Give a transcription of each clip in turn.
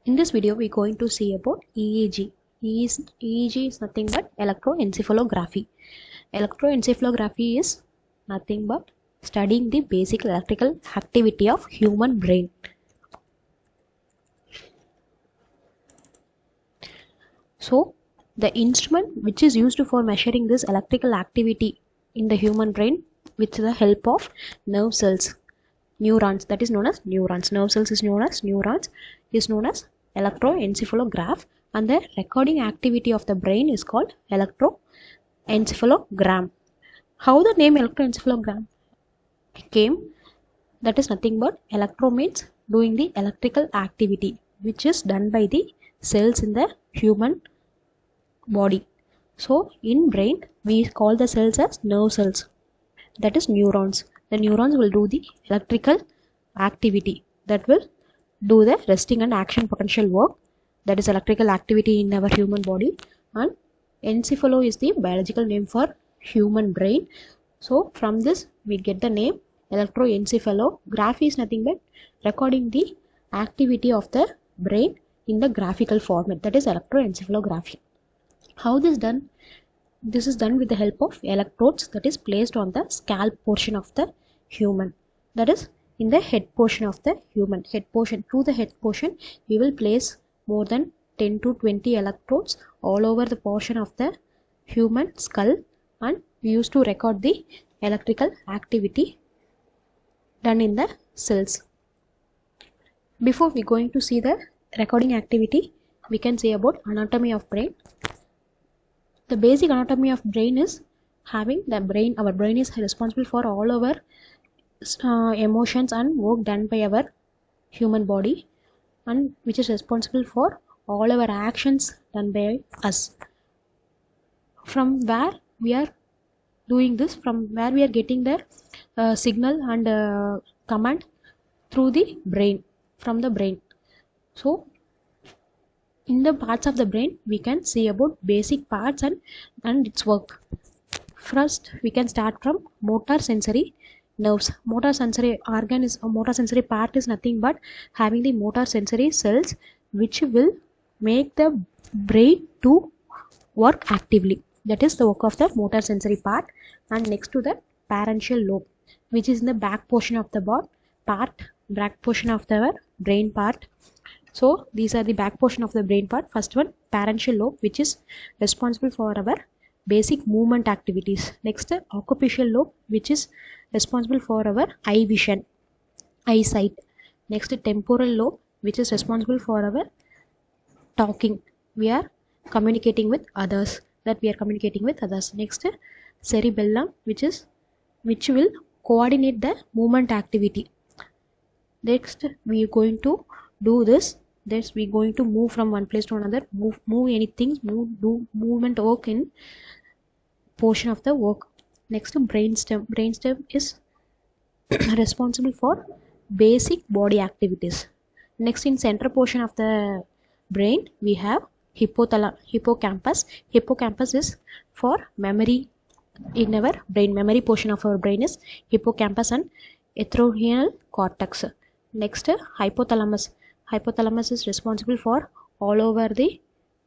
In this video, we're going to see about EEG. EEG is nothing but electroencephalography. Electroencephalography is nothing but studying the basic electrical activity of human brain. So, the instrument which is used for measuring this electrical activity in the human brain with the help of nerve cells, neurons, that is known as neurons. Nerve cells is known as neurons, is known as electroencephalograph, and the recording activity of the brain is called electroencephalogram. How the name electroencephalogram came? That is nothing but electro means doing the electrical activity which is done by the cells in the human body. So in brain we call the cells as nerve cells, that is neurons. The neurons will do the electrical activity that will do the resting and action potential work, that is electrical activity in our human body. And encephalo is the biological name for human brain. So from this we get the name electroencephalography is nothing but recording the activity of the brain in the graphical format, that is electroencephalography. How this done? This is done with the help of electrodes that is placed on the scalp portion of the human, that is in the head portion of the human. Head portion, to the head portion we will place more than 10 to 20 electrodes all over the portion of the human skull, and we used to record the electrical activity done in the cells. Before we going to see the recording activity, we can say about anatomy of brain. The basic anatomy of brain is having the brain. Our brain is responsible for all our emotions and work done by our human body, and which is responsible for all our actions done by us. From where we are doing this, from where we are getting the signal and command through the brain, from the brain. So in the parts of the brain we can see about basic parts and its work. First we can start from motor sensory nerves. Motor sensory organ is a motor sensory part is nothing but having the motor sensory cells which will make the brain to work actively. That is the work of the motor sensory part. And next to the pharyngeal lobe, which is in the back portion of the back portion of the brain part. So these are the back portion of the brain part. First one, pharyngeal lobe, which is responsible for our basic movement activities. Next, occipital lobe, which is responsible for our eye vision, eyesight. Next, temporal lobe, which is responsible for our talking. We are communicating with others. Next, cerebellum, which will coordinate the movement activity. Next, we are going to do this. We going to move from one place to another, move anything, do movement work in portion of the work. Next, brainstem is responsible for basic body activities. Next, in center portion of the brain we have hippocampus. Hippocampus is for memory. In our brain, memory portion of our brain is hippocampus and entorhinal cortex. Next, hypothalamus. Hypothalamus is responsible for all over the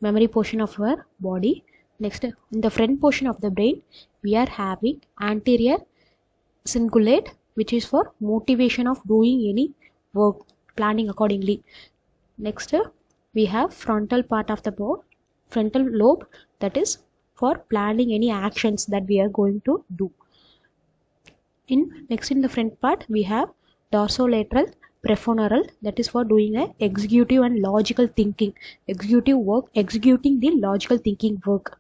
memory portion of our body. Next, in the front portion of the brain we are having anterior cingulate, which is for motivation of doing any work, planning accordingly. Next, we have frontal part of the body, frontal lobe, that is for planning any actions that we are going to do. Next in the front part we have dorsolateral prefrontal, that is for doing a executive and logical thinking, executing the logical thinking work.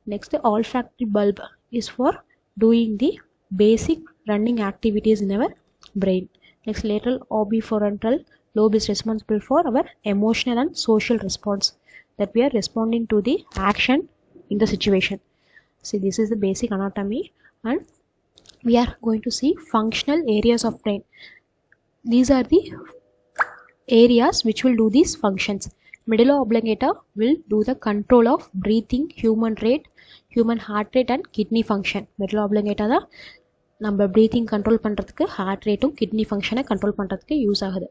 Next, the olfactory bulb is for doing the basic running activities in our brain. Next, lateral orbifrontal lobe is responsible for our emotional and social response, that we are responding to the action in the situation. See, this is the basic anatomy, and we are going to see functional areas of brain. These are the areas which will do these functions. Medulla oblongata will do the control of breathing, human heart rate and kidney function. Medulla oblongata da நம்ம breathing control பண்றதுக்கு heart rate kidney function control பண்றதுக்கு use ஆகுது.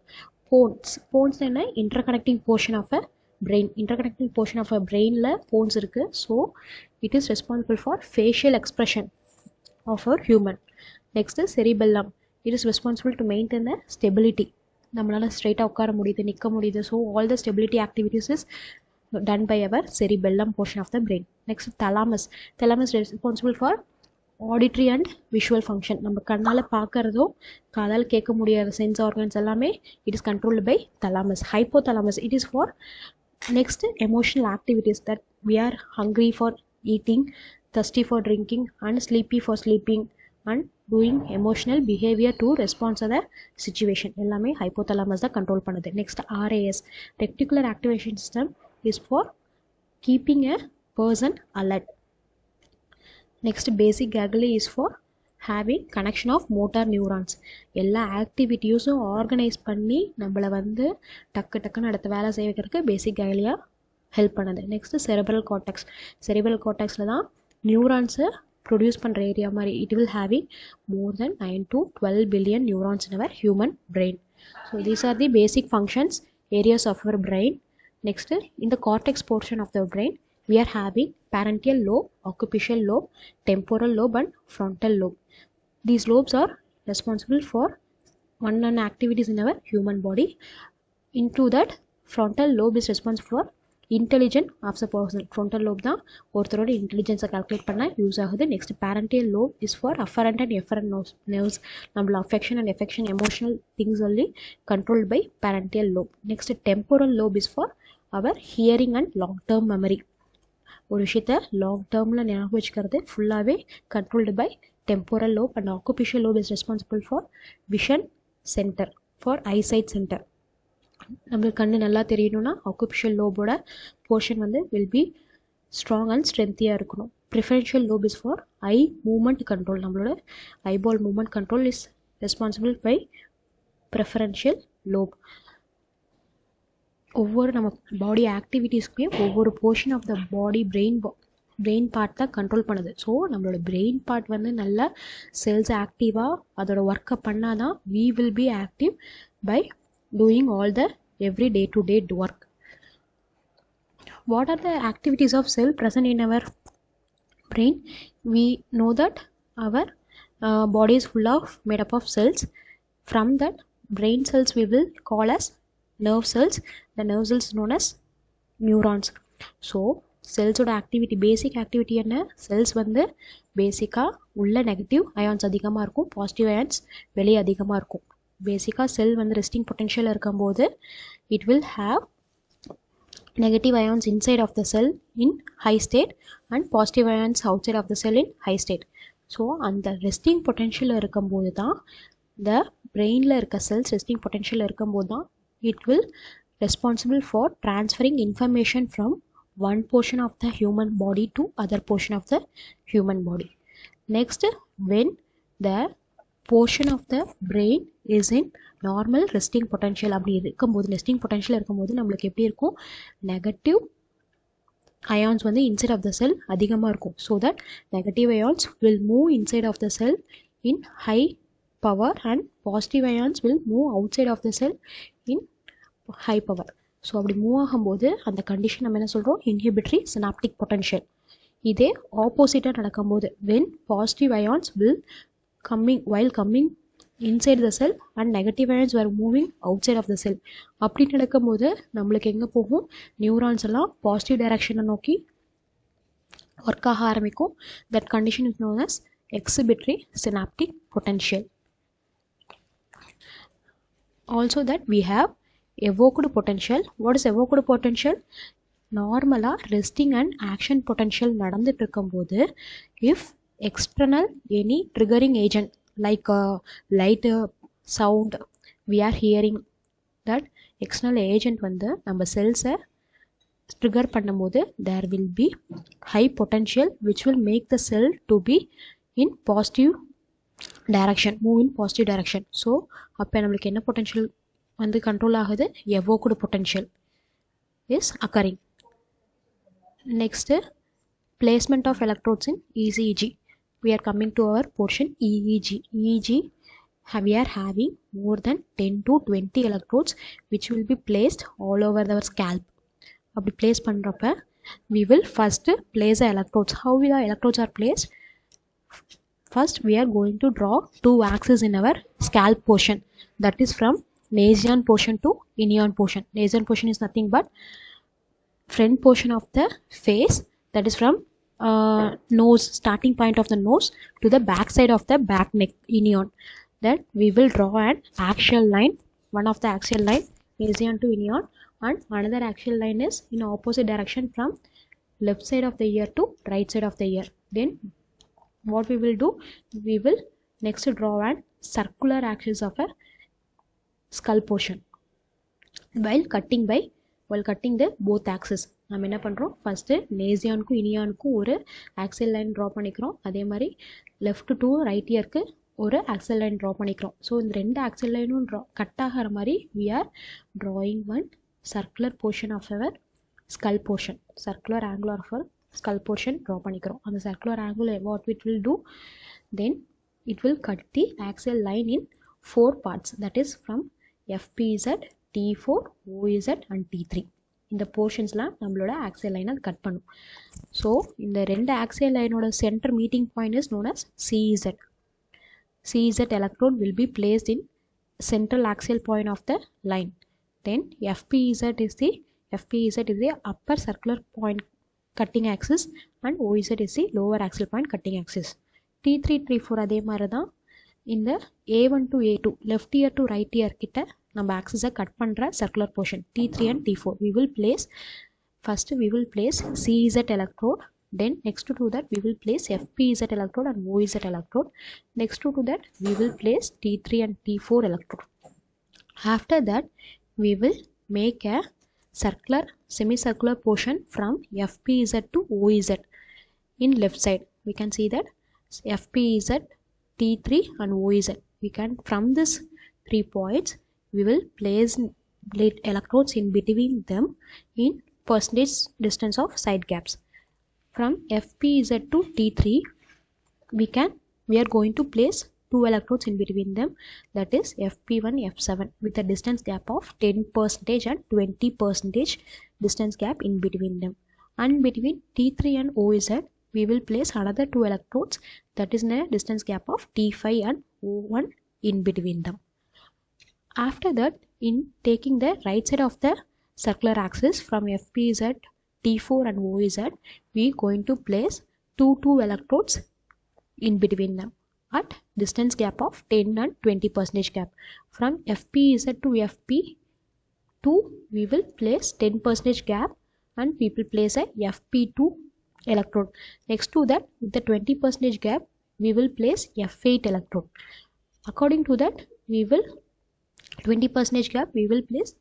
Pons என்ன interconnecting portion of a brain. Interconnecting portion of a பிரெயினில் pons இருக்குது. So it is responsible for facial expression of our human. Next cerebellum. It is responsible to maintain the stability. நம்மளால் ஸ்ட்ரைட்டாக உட்கார முடியுது, நிற்க முடியுது. So all the stability activities is done by our cerebellum portion of the brain. Next, thalamus. Thalamus is responsible for auditory and visual function. நம்ம கண்ணால் பார்க்குறதோ காதால் கேட்க முடியாத சென்ஸ் ஆர்கன்ஸ் எல்லாமே it is controlled by thalamus. Hypothalamus, it is for next emotional activities, that we are hungry for eating, thirsty for drinking, and sleepy for sleeping, and doing emotional behavior to respond to the situation. எல்லாமே hypothalamus தான் control பண்ணுது. Next RAS, reticular activation system, is for keeping a person alert. Next, basic ganglia is for having connection of motor neurons. எல்லா ஆக்டிவிட்டியூஸும் organise பண்ணி நம்மளை வந்து டக்குன்னு அடுத்த வேலை செய்ய வைக்கிறதுக்கு பேசிக் கேங்லியா ஹெல்ப் பண்ணுது. Next cerebral cortex. செரிப்ரல் கார்டெக்ஸில் தான் நியூரான்ஸை ப்ரொடியூஸ் பண்ணுற ஏரியா மாதிரி. It will having more than 9 to 12 billion neurons in our human brain. So these are the basic functions areas of our brain. Next, in the cortex portion of the brain, we are having parental lobe, occipital lobe, temporal lobe, and frontal lobe. These lobes are responsible for one activities in our human body. Into that, frontal lobe is responsible for intelligence of the person. Frontal lobe தான் ஒருத்தரோட இன்டெலிஜென்ஸை calculate பண்ண use ஆகுது. Next parental lobe is for afferent and efferent nerves. நம்மள affection and affection emotional things only controlled by parental lobe. Next, temporal lobe is for our hearing and long term memory. ஒரு விஷயத்தை long டேர்மில் ஞாபகம் வச்சுக்கிறது ஃபுல்லாகவே controlled by temporal lobe. And occipital lobe is responsible for vision centre, for eyesight centre. நம்மளுக்கு கண்ணு நல்லா தெரியணும்னா ஆக்குபிஷியல் லோபோட போர்ஷன் வந்து வில் பி ஸ்ட்ராங் அண்ட் ஸ்ட்ரென்த்தியாக இருக்கணும். Preferential lobe is for eye movement control. நம்மளோட eyeball movement control is responsible by preferential lobe. ஒவ்வொரு நம்ம பாடி ஆக்டிவிட்டீஸ்க்குமே ஒவ்வொரு portion of the body brain part தான் கண்ட்ரோல் பண்ணுது. ஸோ நம்மளோட பிரெயின் பார்ட் வந்து நல்லா செல்ஸ் ஆக்டிவாக அதோட ஒர்க்கை பண்ணால் தான் we will be active by doing all the every day to day work. What are the activities of cell present in our brain? We know that our body is full of made up of cells. From that brain cells we will call as nerve cells. The nerve cells known as neurons. So cells ஓட activity, பேசிக் activity என்ன? Cells வந்து பேசிக்காக உள்ள negative ions அதிகமாக இருக்கும், positive ions வெளியே அதிகமாக இருக்கும். பேசிக்காக செல் வந்து ரெஸ்டிங் பொட்டென்ஷியல் இருக்கும்போது it will have negative ions inside of the cell in high state and positive ions outside of the cell in high state. So அந்த resting potential இருக்கும்போது தான் the brainல இருக்க cells resting potential இருக்கும்போது தான் it will responsible for transferring information from one portion of the human body to other portion of the human body. Next, when the portion of the brain is in normal resting potential அப்படி இருக்கும்போது, resting potential இருக்கும்போது நம்மளுக்கு எப்படி இருக்கும்? Negative ions வந்து inside of the cell அதிகமாக இருக்கும். So that negative ions will move inside of the cell in high power and positive ions will move outside of the cell in high power. So அப்படி move ஆகும்போது அந்த condition நம்ம என்ன சொல்கிறோம்? Inhibitory synaptic potential. இதே ஆப்போசிட்டாக நடக்கும்போது when positive ions will while coming inside the cell and negative ions were moving outside of the cell. அப்படி நடக்கும்போது நம்மளுக்கு எங்கே போகும்? நியூரான்ஸ் எல்லாம் பாசிட்டிவ் டைரக்ஷனை நோக்கி ஒர்க் ஆக ஆரம்பிக்கும். That condition is known as exhibitory synaptic potential. Also that we have evoked potential. What is evoked potential? நார்மலாக ரெஸ்டிங் அண்ட் ஆக்ஷன் பொட்டன்ஷியல் நடந்துட்டு இருக்கும்போது if external any triggering agent like light, sound we are hearing, that external agent வந்து நம்ம செல்ஸை trigger பண்ணும்போது there will be high potential which will make the cell to be in positive direction, move in positive direction. So அப்போ நம்மளுக்கு என்ன potential வந்து control ஆகுது? evoked potential is occurring. Next, placement of electrodes in ECG. We are coming to our portion EEG. EEG we are having more than 10 to 20 electrodes which will be placed all over the scalp. அப்படி place பண்றப்ப we will first place the electrodes. How the electrodes are placed? First we are going to draw two axes in our scalp portion, that is from nasal portion to inion portion. Nasal portion is nothing but front portion of the face, that is from nose, starting point of the nose to the back side of the back neck inion. That we will draw an axial line, one of the axial line nasal to inion, and another axial line is in opposite direction from left side of the ear to right side of the ear. Then what we will do, we will next draw an circular axis of a skull portion while cutting the both axes. நம்ம என்ன பண்றோம், first நேசியானுக்கும் இனியானுக்கும் ஒரு axial line draw பண்ணிக்கிறோம். அதே மாதிரி left to right இயருக்கு ஒரு axial line draw பண்ணிக்கிறோம். ஸோ இந்த ரெண்டு ஆக்சியல் லைனும் கட் ஆகிற மாதிரி we are drawing one circular portion of our skull portion, circular angle of our skull portion draw பண்ணிக்கிறோம். அந்த circular angle what it will do, then it will cut the axial line in 4 parts, that is from FPZ, T4, OZ and T3. இந்த போர்ஷன்ஸ்லாம் நம்மளோட axial லைனை cut பண்ணும். So இந்த ரெண்டு axial லைனோட centre meeting point is known as CZ. CZ electrode will be placed in central axial point of the line. Then FPZ is the upper circular point cutting axis and OZ is the lower axial point cutting axis. T3, T4 அதே மாதிரி தான் இந்த A1 to A2 left ear to right ear கிட்ட நம்ம ஆக்சிஸை cut பண்ணுற circular portion T3 and T4 we will place CZ electrode. Then next to that we will place FPZ electrode and OZ electrode. Next to that we will place T3 and T4 electrode. After that we will make a semicircular portion from FPZ to OZ in left side. We can see that FPZ, T3 and OZ. We can, from this 3 points we will place electrodes in between them in percentage distance of side gaps. From FPZ to T3 we are going to place 2 electrodes in between them, that is FP1, F7 with a distance gap of 10% and 20% distance gap in between them. And between T3 and OZ we will place another 2 electrodes, that is in a distance gap of T5 and O1 in between them. After that, in taking the right side of the circular axis from FPZ, T4 and OZ, we going to place 2 electrodes in between them at distance gap of 10 and 20% gap. From FPZ to FP2 we will place 10% gap and we will place a FP2 electrode. Next to that, with the 20% gap we will place F8 electrode. According to that, we will 20% gap we will place,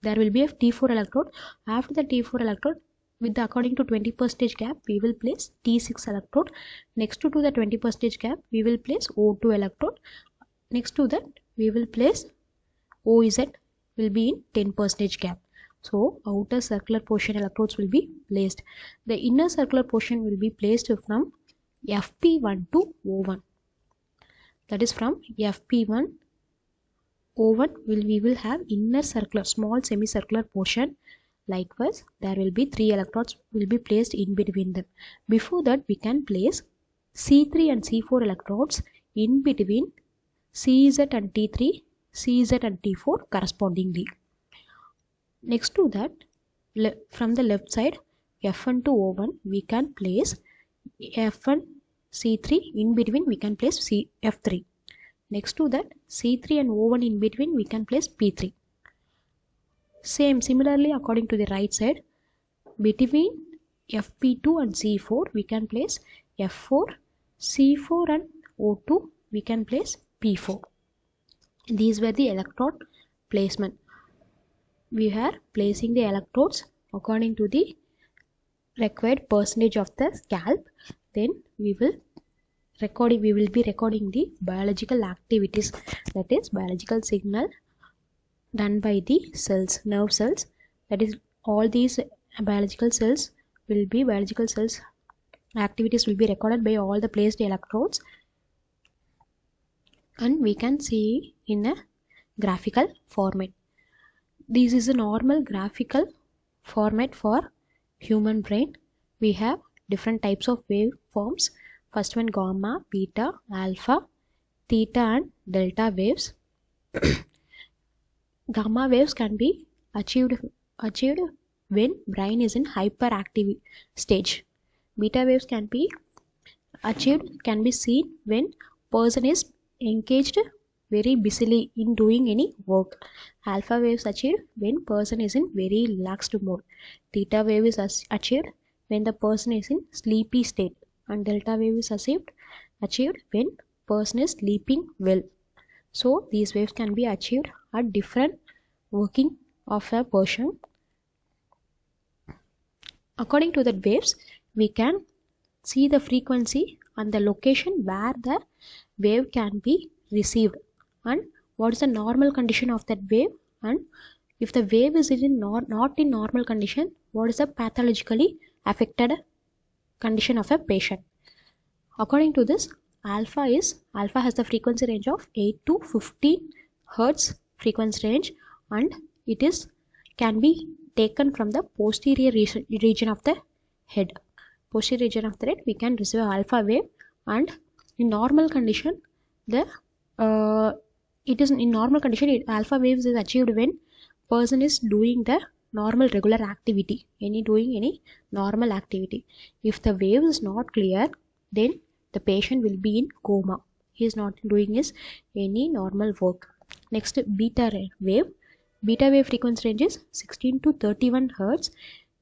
there will be a T4 electrode. After the T4 electrode, with the according to 20% gap we will place T6 electrode. Next to the 20% gap we will place O2 electrode. Next to that we will place OZ will be in 10% gap. So outer circular portion electrodes will be placed. The inner circular portion will be placed from FP1 to O1, that is from FP1 O1 we will have inner circular small semicircular portion. Likewise there will be 3 electrodes will be placed in between them. Before that we can place C3 and C4 electrodes in between CZ and T3, CZ and T4 correspondingly. Next to that, from the left side F1 to O1 we can place F1 C3, in between we can place F3. Next to that, C3 and O1 in between we can place P3. Similarly according to the right side, between FP2 and C4 we can place F4, C4 and O2 we can place P4. These were the electrode placement. We are placing the electrodes according to the required percentage of the scalp. Then we will be recording the biological activities, that is biological signal done by the cells, nerve cells. That is all these biological cells activities will be recorded by all the placed electrodes. and we can see in a graphical format. This is a normal graphical format for human brain. We have different types of waveforms. First one, gamma, beta, alpha, theta and delta waves. Gamma waves can be achieved when brain is in hyperactive stage. Beta waves can be seen when person is engaged very busily in doing any work. Alpha waves achieved when person is in very relaxed mode. Theta wave is achieved when the person is in sleepy state, and delta wave is achieved when person is sleeping well. So these waves can be achieved at different working of a person. According to the waves, we can see the frequency and the location where the wave can be received, and what is the normal condition of that wave, and if the wave is in not in normal condition, what is the pathologically affected condition of a patient. According to this, alpha has the frequency range of 8 to 15 hertz frequency range, and it is can be taken from the posterior region of the head. Posterior region of the head we can receive alpha wave, and in normal condition alpha waves is achieved when person is doing the normal regular activity, doing any normal activity. If the wave is not clear, then the patient will be in coma. He is not doing any normal work. Next, beta wave. Beta wave frequency range is 16 to 31 hertz.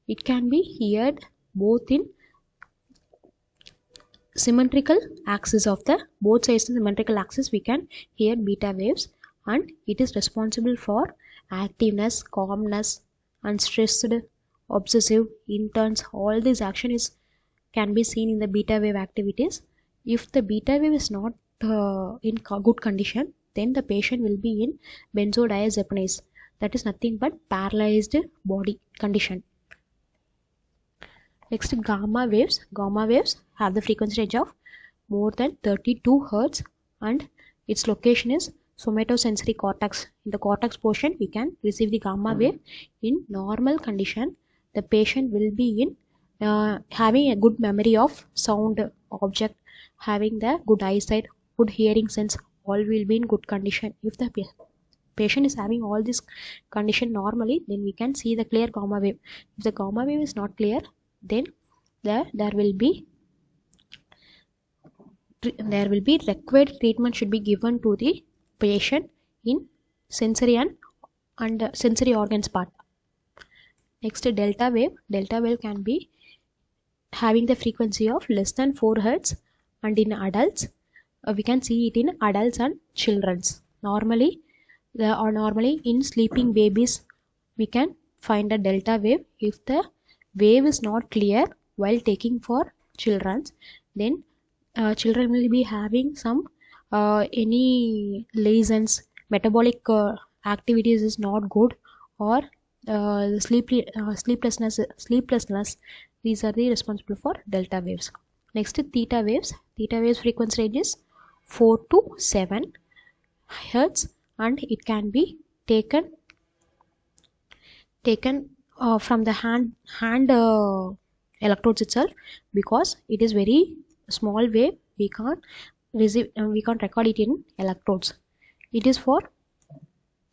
It can be heard both in symmetrical axis of the both sides of the symmetrical axis. We can hear beta waves, and it is responsible for activeness, calmness, unstressed, obsessive, intense. All these action can be seen in the beta wave activities. If the beta wave is not in good condition, then the patient will be in benzodiazepines. That is nothing but paralyzed body condition. Next, gamma waves. Gamma waves have the frequency range of more than 32 hertz, and its location is somatosensory cortex. In the cortex portion, we can receive the gamma wave. In normal condition, the patient will be in having a good memory of sound, object, having the good eyesight, good hearing sense. All will be in good condition. If the patient is having all this condition normally, then we can see the clear gamma wave. If the gamma wave is not clear, then there will be required treatment should be given to the patient in sensory and sensory organs part. Next, delta wave. Delta wave can be having the frequency of less than 4 hertz, and in adults we can see it in adults and children's. Normally in sleeping babies we can find a delta wave. If the wave is not clear while taking for children, then children will be having some any lesions, metabolic activities is not good, or sleeplessness. These are the responsible for delta waves. Next, theta waves. Theta waves frequency range is 4 to 7 hertz, and it can be taken from the hand electrodes itself, because it is very small wave. We can't record it in electrodes. It is for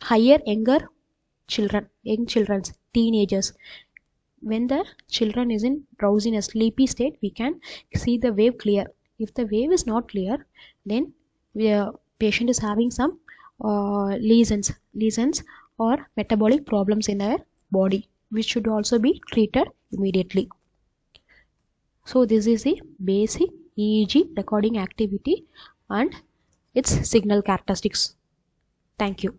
young children, teenagers. When the children is in drowsiness, sleepy state, we can see the wave clear. If the wave is not clear, then the patient is having some lesions or metabolic problems in their body, which should also be treated immediately. So this is the basic EEG recording activity and its signal characteristics. Thank you.